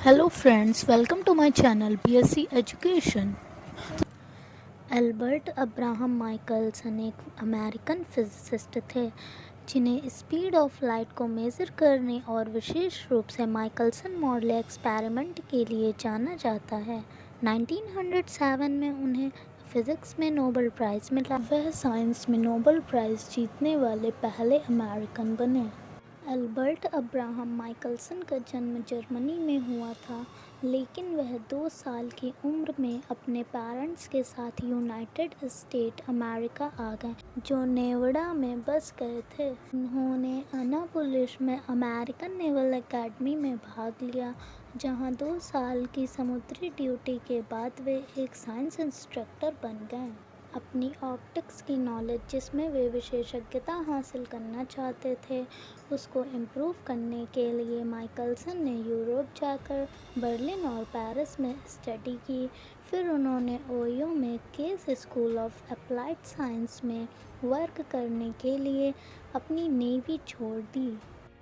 Hello friends, welcome to my channel BSc Education। Albert Abraham Michelson एक American physicist थे जिन्हें speed of light को measure करने और विशेष रूप से माइकलसन मॉडल एक्सपेरिमेंट के लिए जाना जाता है। 1907 में उन्हें फिज़िक्स में नोबेल प्राइज़ मिला। वह साइंस में नोबेल प्राइज़ जीतने वाले पहले अमेरिकन बने। एल्बर्ट अब्राहम माइकलसन का जन्म जर्मनी में हुआ था, लेकिन वह 2 साल की उम्र में अपने पेरेंट्स के साथ यूनाइटेड स्टेट अमेरिका आ गए, जो नेवाडा में बस गए थे। उन्होंने अनापोलिस में अमेरिकन नेवल एकेडमी में भाग लिया, जहां 2 साल की समुद्री ड्यूटी के बाद वे एक साइंस इंस्ट्रक्टर बन गए। अपनी ऑप्टिक्स की नॉलेज, जिसमें वे विशेषज्ञता हासिल करना चाहते थे, उसको इम्प्रूव करने के लिए माइकलसन ने यूरोप जाकर बर्लिन और पेरिस में स्टडी की। फिर उन्होंने ओयो में case school of applied science में वर्क करने के लिए अपनी नेवी छोड़ दी।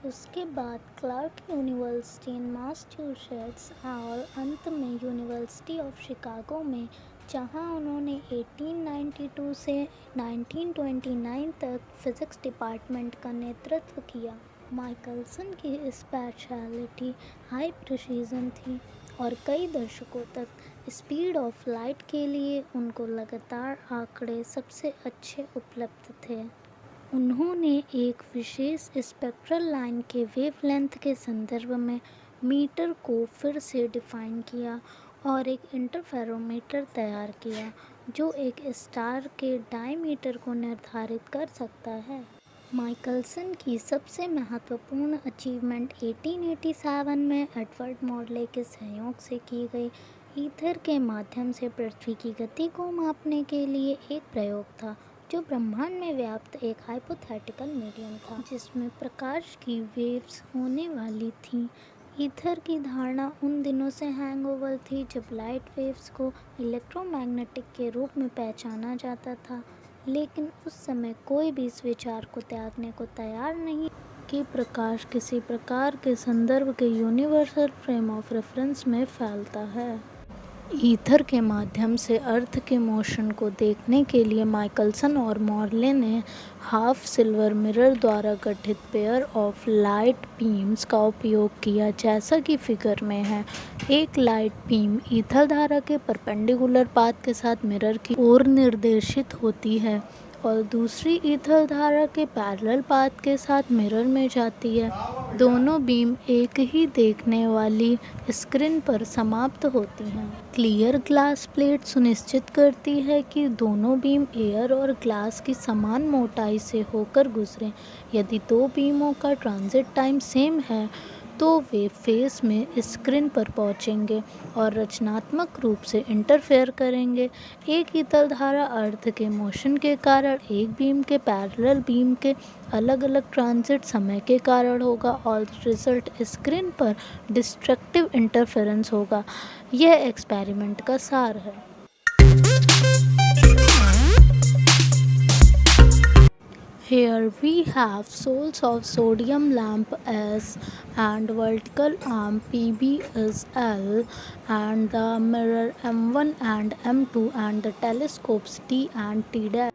उसके बाद क्लार्क यूनिवर्सिटी इन मैसाचुसेट्स और अंत में यूनिवर्सिटी ऑफ शिकागो में, जहां उन्होंने 1892 से 1929 तक फिज़िक्स डिपार्टमेंट का नेतृत्व किया। माइकलसन की स्पेशलिटी हाई प्रिसिजन थी और कई दशकों तक स्पीड ऑफ लाइट के लिए उनको लगातार आंकड़े सबसे अच्छे उपलब्ध थे। उन्होंने एक विशेष स्पेक्ट्रल लाइन के वेवलेंथ के संदर्भ में मीटर को फिर से डिफाइन किया और एक इंटरफेरोमीटर तैयार किया, जो एक स्टार के डायमीटर को निर्धारित कर सकता है। माइकलसन की सबसे महत्वपूर्ण अचीवमेंट 1887 में एडवर्ड मॉडले के सहयोग से की गई ईथर के माध्यम से पृथ्वी की गति को मापने के लिए एक प्रयोग था, जो ब्रह्मांड में व्याप्त एक हाइपोथेटिकल मीडियम था जिसमें प्रकाश की वेव्स होने वाली थीं। ईथर की धारणा उन दिनों से हैंगओवर थी जब लाइट वेव्स को इलेक्ट्रोमैग्नेटिक के रूप में पहचाना जाता था, लेकिन उस समय कोई भी इस विचार को त्यागने को तैयार नहीं कि प्रकाश किसी प्रकार के संदर्भ के यूनिवर्सल फ्रेम ऑफ रेफरेंस में फैलता है। ईथर के माध्यम से अर्थ के मोशन को देखने के लिए माइकलसन और मॉडले ने हाफ सिल्वर मिरर द्वारा गठित पेयर ऑफ लाइट बीम्स का उपयोग किया, जैसा कि फिगर में है। एक लाइट बीम ईथर धारा के परपेंडिकुलर पाथ के साथ मिरर की ओर निर्देशित होती है और दूसरी ईथर धारा के पैरेलल पाथ के साथ मिरर में जाती है। दोनों बीम एक ही देखने वाली स्क्रीन पर समाप्त होती हैं। क्लियर ग्लास प्लेट सुनिश्चित करती है कि दोनों बीम एयर और ग्लास की समान मोटाई से होकर गुजरें। यदि 2 बीमों का ट्रांजिट टाइम सेम है तो वे फेस में स्क्रीन पर पहुंचेंगे और रचनात्मक रूप से इंटरफेयर करेंगे। एक ईथर धारा अर्थ के मोशन के कारण एक बीम के पैरेलल बीम के अलग अलग ट्रांजिट समय के कारण होगा और रिजल्ट स्क्रीन पर डिस्ट्रक्टिव इंटरफेरेंस होगा। यह एक्सपेरिमेंट का सार है। Here we have source of sodium lamp S and vertical arm PB is L and the mirror M1 and M2 and the telescopes T and T dash.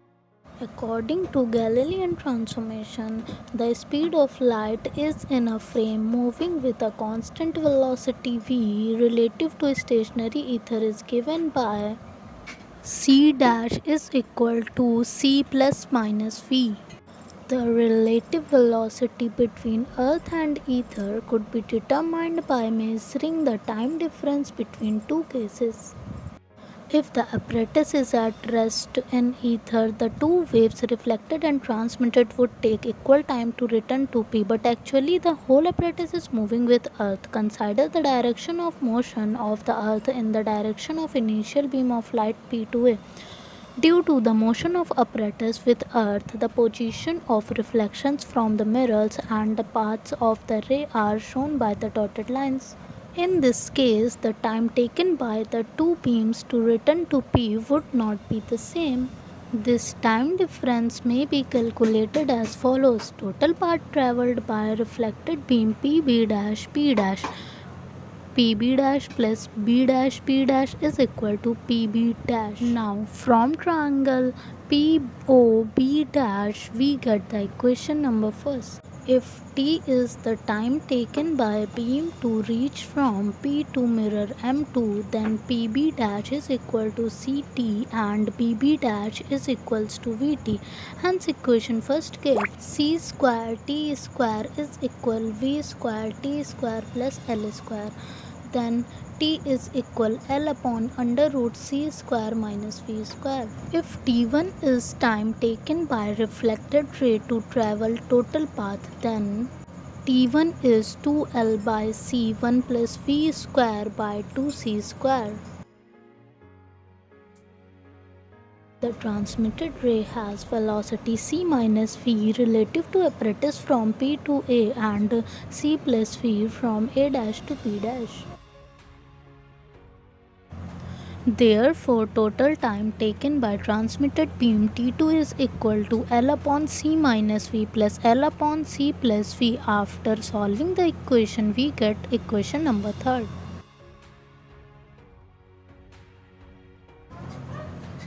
According to Galilean transformation, the speed of light is in a frame moving with a constant velocity v relative to stationary ether is given by c dash is equal to c plus minus v. The relative velocity between Earth and ether could be determined by measuring the time difference between two cases. If the apparatus is at rest in ether, the two waves reflected and transmitted would take equal time to return to P, but actually the whole apparatus is moving with Earth. Consider the direction of motion of the Earth in the direction of initial beam of light P2A. Due to the motion of apparatus with Earth, the position of reflections from the mirrors and the paths of the ray are shown by the dotted lines. In this case, the time taken by the two beams to return to P would not be the same. This time difference may be calculated as follows. Total path travelled by reflected beam PB dash P dash PB dash plus B dash P dash is equal to PB dash. Now from triangle POB dash we get the equation number first. If T is the time taken by beam to reach from P to mirror M2, then PB dash is equal to CT and BB dash is equals to VT. Hence equation first gives C square T square is equal V square T square plus L square. Then T is equal L upon under root C square minus V square. If T1 is time taken by reflected ray to travel total path, then T1 is 2L by C1 plus V square by 2C square. The transmitted ray has velocity c minus v relative to apparatus from P to A and c plus v from A dash to P dash. Therefore, total time taken by transmitted beam T2 is equal to L upon C minus V plus L upon C plus V. After solving the equation, we get equation number 3rd.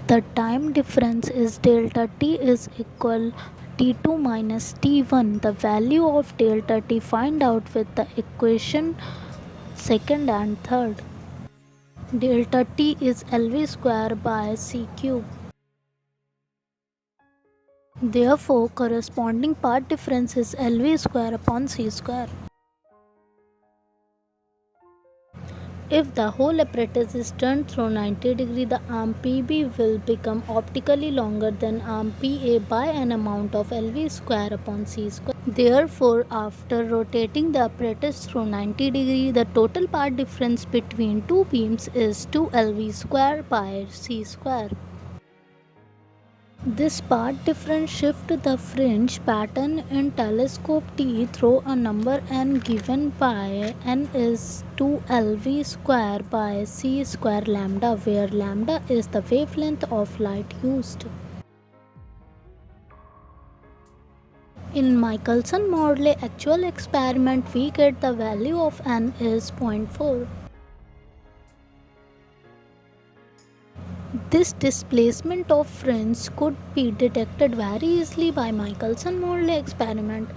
The time difference is delta T is equal T2 minus T1. The value of delta T find out with the equation 2nd and 3rd. Delta T is LV square by C cube. Therefore, corresponding path difference is LV square upon C square. If the whole apparatus is turned through 90 degree, the arm PB will become optically longer than arm PA by an amount of LV square upon C square. Therefore, after rotating the apparatus through 90 degree, the total path difference between two beams is 2LV square by C square. This path difference shifts the fringe pattern in telescope T through a number n given by n is 2LV square by C square lambda, where lambda is the wavelength of light used. In Michelson-Morley actual experiment, we get the value of n is 0.4. This displacement of fringe could be detected very easily by Michelson-Morley experiment,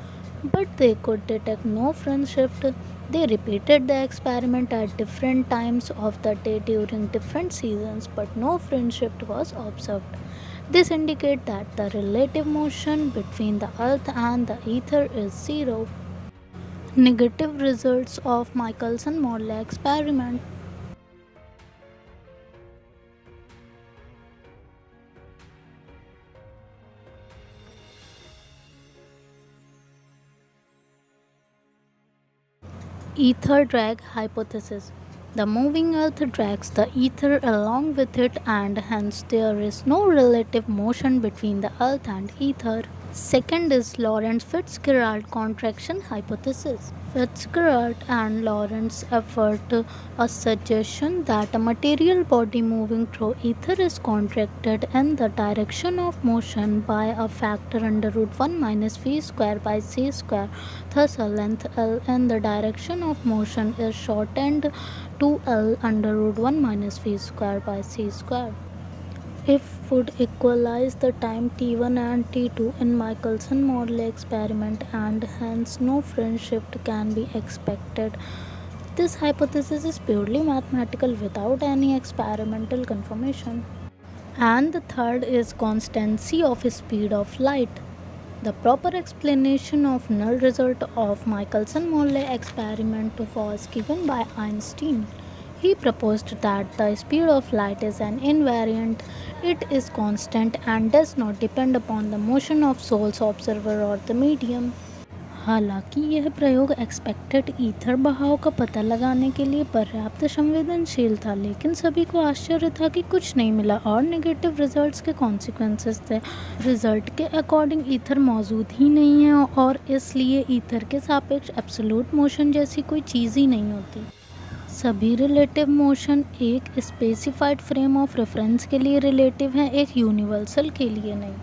but they could detect no fringe shift. They repeated the experiment at different times of the day during different seasons, but no fringe shift was observed. This indicates that the relative motion between the Earth and the ether is 0. Negative results of Michelson-Morley experiment. Ether drag hypothesis. The moving earth drags the ether along with it, and hence there is no relative motion between the earth and ether. Second is Lorentz-Fitzgerald contraction hypothesis. Fitzgerald and Lorentz effort a suggestion that a material body moving through ether is contracted in the direction of motion by a factor under root 1 minus v square by c square. Thus, a length L in the direction of motion is shortened to L under root 1 minus v square by c square. If would equalize the time T1 and T2 in Michelson-Morley experiment, and hence no fringe shift can be expected. This hypothesis is purely mathematical without any experimental confirmation. And the third is constancy of speed of light. The proper explanation of null result of Michelson-Morley experiment was given by Einstein. He proposed that the speed of light is an invariant, it is constant and does not depend upon the motion of source, observer or the medium. हालांकि यह प्रयोग expected ether बहाव का पता लगाने के लिए पर्याप्त संवेदनशील था, लेकिन सभी को आश्चर्य था कि कुछ नहीं मिला और नेगेटिव रिजल्ट्स के कॉन्सिक्वेंसेस थे। रिजल्ट के अकॉर्डिंग ईथर मौजूद ही नहीं है और इसलिए ईथर के सापेक्ष एब्सोल्यूट मोशन जैसी कोई चीज़ ही नहीं होती। सभी रिलेटिव मोशन एक स्पेसिफाइड फ्रेम ऑफ रेफरेंस के लिए रिलेटिव हैं, एक यूनिवर्सल के लिए नहीं।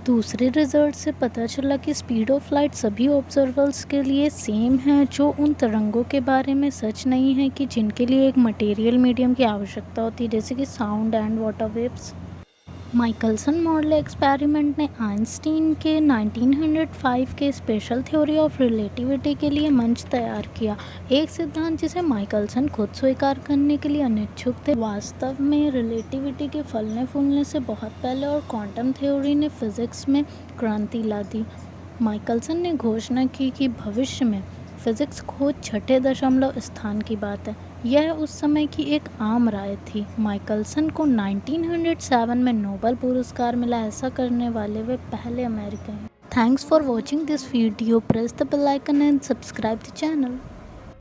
दूसरे रिजल्ट से पता चला कि स्पीड ऑफ लाइट सभी ऑब्जर्वर्स के लिए सेम है, जो उन तरंगों के बारे में सच नहीं है कि जिनके लिए एक मटेरियल मीडियम की आवश्यकता होती है, जैसे कि sound and water waves. Michelson Morley experiment ने आइंस्टीन के 1905 के स्पेशल थ्योरी ऑफ रिलेटिविटी के लिए मंच तैयार किया, एक सिद्धांत जिसे माइकलसन खुद स्वीकार करने के लिए अनिच्छुक थे। वास्तव में रिलेटिविटी के फलने फूलने से बहुत पहले और क्वांटम थ्योरी ने फिजिक्स में क्रांति ला दी। माइकलसन ने घोषणा की कि भविष्य में फिजिक्स खोज छठे दशमलव स्थान की बात है। यह उस समय की एक आम राय थी। माइकलसन को 1907 में नोबेल पुरस्कार मिला। ऐसा करने वाले वे पहले अमेरिकन हैं। Thanks for watching this video. Press the bell icon and subscribe the channel.